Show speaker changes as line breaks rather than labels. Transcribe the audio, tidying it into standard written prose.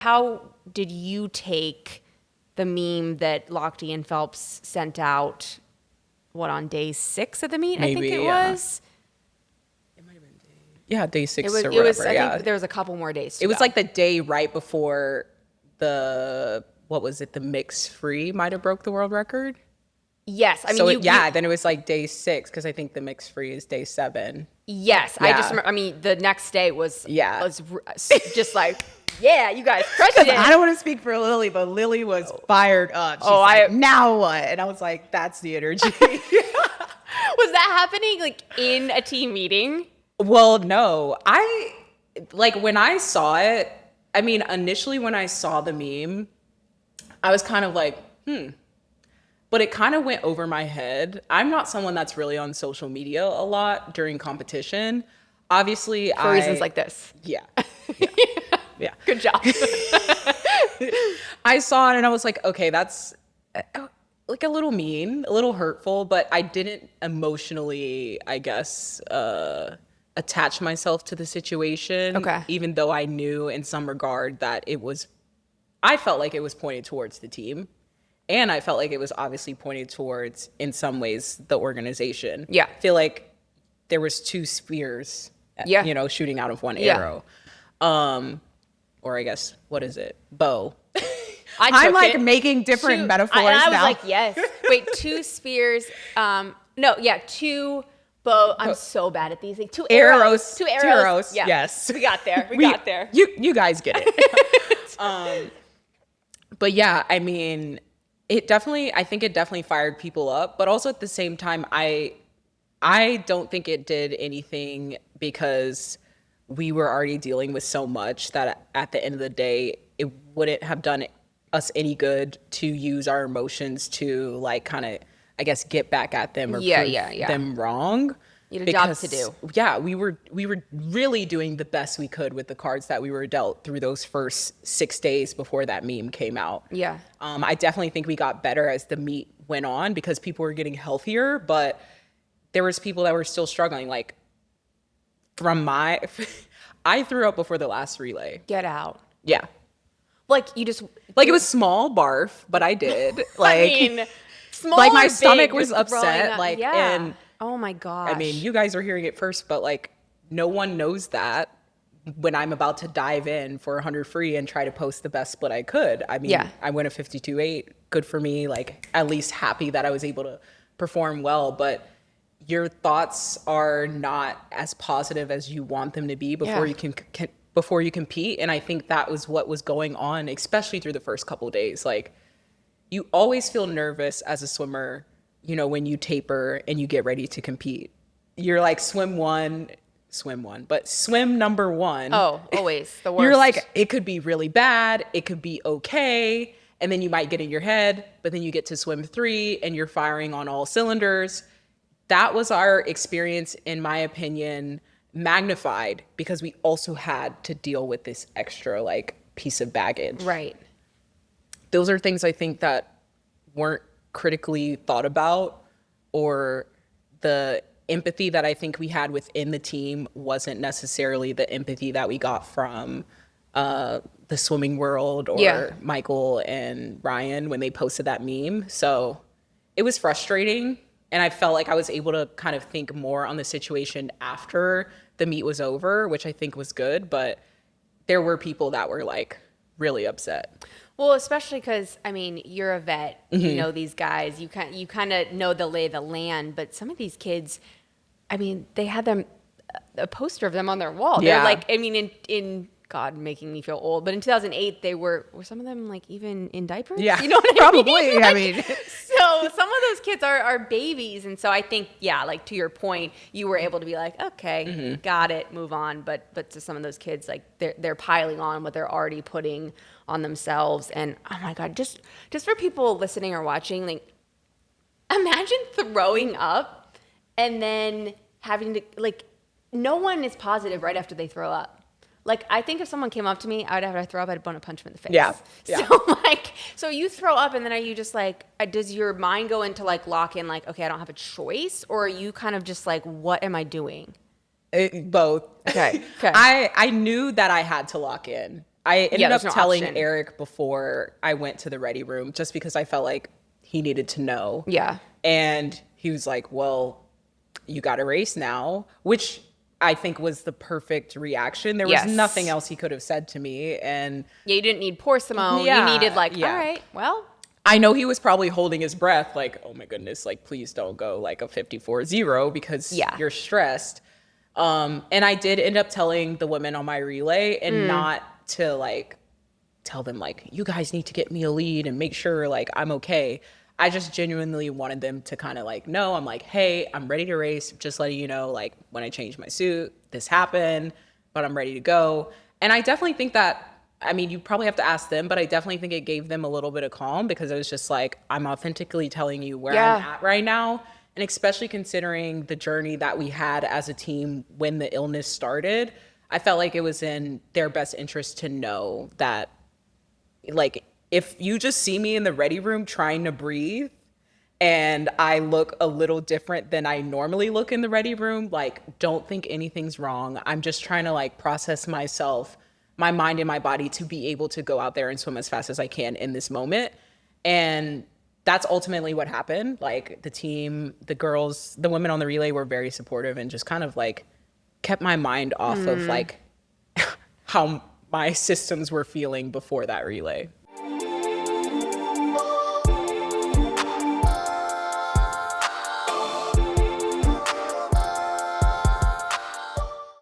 how did you take the meme that Lochte and Phelps sent out, on day 6 of the meet?
Maybe,
I think it
yeah.
was.
It might have been day 6
It was,
or whatever,
I think there was a couple more days to
It was
go.
like the day right before the mix free might have broke the world record.
Yes. I mean,
then it was like day 6 because I think the mix free is day 7.
Yes.
Yeah.
I just remember, I mean, the next day was
Yeah.
just like, yeah, you guys crushed it.
I don't want to speak for Lily, but Lily was fired up. She's like, now what? And I was like, that's the energy.
Was that happening like in a team meeting?
Well, no. When I saw it, I mean, initially when I saw the meme, I was kind of like, But it kind of went over my head. I'm not someone that's really on social media a lot during competition. Obviously,
For reasons like this.
Yeah. Yeah.
Good job.
I saw it and I was like, okay, that's like a little mean, a little hurtful, but I didn't emotionally, I guess, attach myself to the situation.
Okay.
Even though I knew in some regard that I felt like it was pointed towards the team. And I felt like it was obviously pointed towards, in some ways, the organization.
Yeah.
I feel like there was 2 spears, shooting out of one arrow. Or I guess, what is it? Bow. I'm like making different metaphors now.
I was like, yes. Wait, 2 spears. 2 bow. I'm so bad at these things. 2 arrows. 2 arrows.
2 arrows.
Yeah.
Yes.
We got there. We got there.
You guys get it. But yeah, I mean, I think it definitely fired people up. But also at the same time, I don't think it did anything because we were already dealing with so much that at the end of the day, it wouldn't have done us any good to use our emotions to like kind of, I guess, get back at them or prove them wrong.
You had a job to do.
Yeah, we were really doing the best we could with the cards that we were dealt through those first 6 days before that meme came out.
Yeah.
I definitely think we got better as the meet went on because people were getting healthier, but there was people that were still struggling. Like I threw up before the last relay.
Get out.
Yeah.
Like you just
like it was small barf, but I did.
Like, I mean, small
like my
or
stomach
big,
was upset. Like and
oh my gosh.
I mean, you guys are hearing it first, but like no one knows that when I'm about to dive in for 100 free and try to post the best split I could. I mean, I went a 52.8. Good for me. Like at least happy that I was able to perform well, but your thoughts are not as positive as you want them to be before you can before you compete. And I think that was what was going on, especially through the first couple of days. Like you always feel nervous as a swimmer, you know, when you taper and you get ready to compete. You're like swim number 1.
Oh, always the worst.
You're like, it could be really bad. It could be okay. And then you might get in your head, but then you get to swim 3 and you're firing on all cylinders. That was our experience, in my opinion, magnified because we also had to deal with this extra like piece of baggage.
Right.
Those are things I think that weren't critically thought about, or the empathy that I think we had within the team wasn't necessarily the empathy that we got from the swimming world or Michael and Ryan when they posted that meme. So it was frustrating. And I felt like I was able to kind of think more on the situation after the meet was over, which I think was good. But there were people that were like really upset.
Well, especially because, I mean, you're a vet. You know these guys. You kind of know the lay of the land. But some of these kids, I mean, they had a poster of them on their wall.
Yeah.
They're like, I mean, in God, making me feel old. But in 2008, they were some of them like even in diapers?
Yeah,
you know what
probably.
I mean?
I mean,
so some of those kids are babies. And so I think, like to your point, you were able to be like, okay, got it, move on. But to some of those kids, like they're piling on what they're already putting on themselves. And oh my God, just for people listening or watching, like imagine throwing up and then having to, like, no one is positive right after they throw up. Like, I think if someone came up to me, I would have to throw up, I'd want to punch them in the face.
Yeah.
So you throw up, and then are you just like, does your mind go into like lock in, like, okay, I don't have a choice? Or are you kind of just like, what am I doing?
Both.
Okay.
I knew that I had to lock in. I ended up
there's no
telling
option.
Eric before I went to the ready room just because I felt like he needed to know.
Yeah.
And he was like, well, you got to race now, which I think was the perfect reaction. There was nothing else he could have said to me. And
yeah, you didn't need poor Simone.
Yeah,
you needed like,
yeah.
all right, well.
I know he was probably holding his breath like, oh my goodness, like, please don't go like a 54-0 because you're stressed. And I did end up telling the women on my relay and not to like tell them like, you guys need to get me a lead and make sure like I'm okay. I just genuinely wanted them to kind of like know. I'm like, hey, I'm ready to race. Just letting you know, like when I changed my suit, this happened, but I'm ready to go. And I definitely think that, I mean, you probably have to ask them, but I definitely think it gave them a little bit of calm because it was just like, I'm authentically telling you where I'm at right now. And especially considering the journey that we had as a team when the illness started, I felt like it was in their best interest to know that, like, if you just see me in the ready room trying to breathe and I look a little different than I normally look in the ready room, like, don't think anything's wrong. I'm just trying to like process myself, my mind and my body to be able to go out there and swim as fast as I can in this moment. And that's ultimately what happened. Like the team, the girls, the women on the relay were very supportive and just kind of like kept my mind off of like how my systems were feeling before that relay.